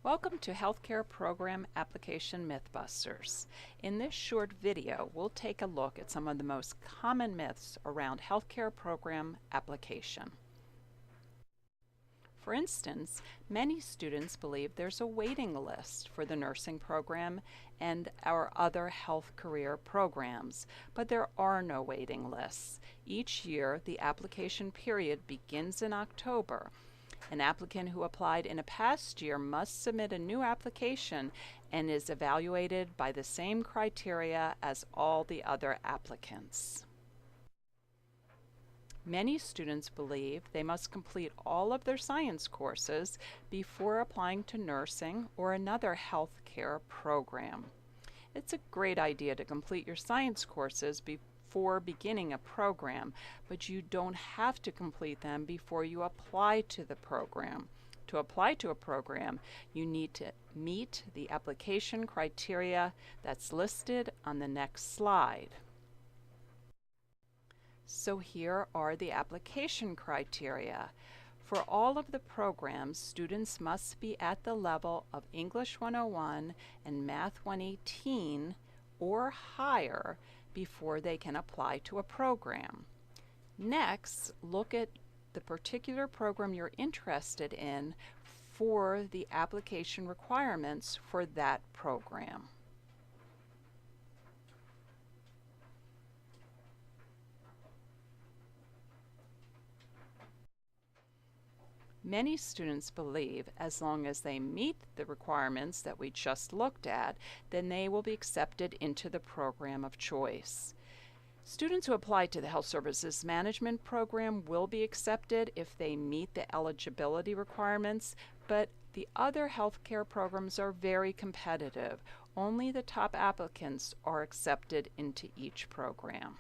Welcome to Healthcare Program Application Mythbusters. In this short video, we'll take a look at some of the most common myths around healthcare program application. For instance, many students believe there's a waiting list for the nursing program and our other health career programs, but there are no waiting lists. Each year, the application period begins in October. An applicant who applied in a past year must submit a new application and is evaluated by the same criteria as all the other applicants. Many students believe they must complete all of their science courses before applying to nursing or another health care program. It's a great idea to complete your science courses before beginning a program, but you don't have to complete them before you apply to the program. To apply to a program, you need to meet the application criteria that's listed on the next slide. So here are the application criteria. For all of the programs, students must be at the level of English 101 and Math 118 or higher before they can apply to a program. Next, look at the particular program you're interested in for the application requirements for that program. Many students believe as long as they meet the requirements that we just looked at, then they will be accepted into the program of choice. Students who apply to the Health Services Management program will be accepted if they meet the eligibility requirements, but the other healthcare programs are very competitive. Only the top applicants are accepted into each program.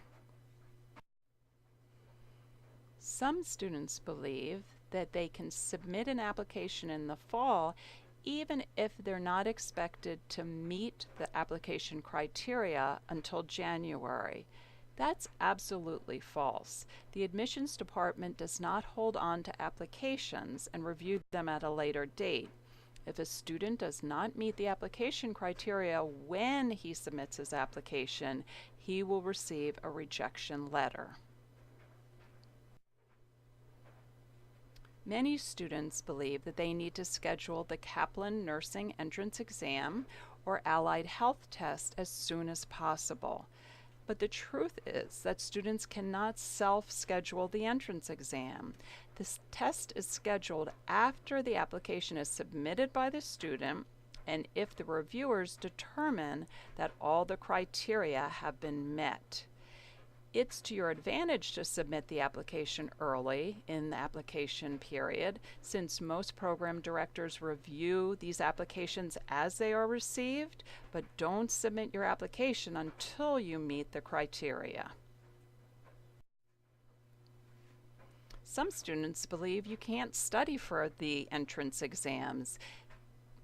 Some students believe that they can submit an application in the fall even if they're not expected to meet the application criteria until January. That's absolutely false. The admissions department does not hold on to applications and review them at a later date. If a student does not meet the application criteria when he submits his application, he will receive a rejection letter. Many students believe that they need to schedule the Kaplan Nursing Entrance Exam or Allied Health Test as soon as possible. But the truth is that students cannot self-schedule the entrance exam. This test is scheduled after the application is submitted by the student and if the reviewers determine that all the criteria have been met. It's to your advantage to submit the application early in the application period, since most program directors review these applications as they are received, but don't submit your application until you meet the criteria. Some students believe you can't study for the entrance exams.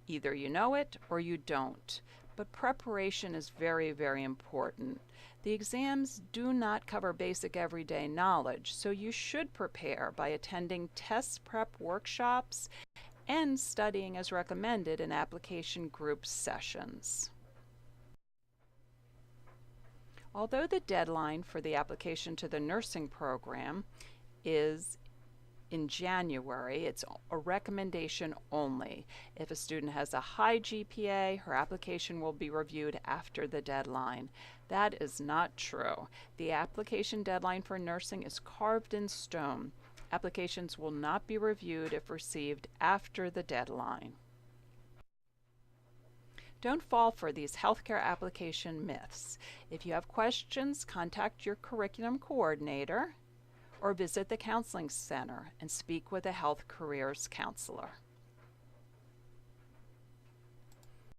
Either you know it or you don't, but preparation is very, very important. The exams do not cover basic everyday knowledge, so you should prepare by attending test prep workshops and studying as recommended in application group sessions. Although the deadline for the application to the nursing program is in January, it's a recommendation only. If a student has a high GPA, her application will be reviewed after the deadline. That is not true. The application deadline for nursing is carved in stone. Applications will not be reviewed if received after the deadline. Don't fall for these healthcare application myths. If you have questions, contact your curriculum coordinator or visit the counseling center and speak with a health careers counselor.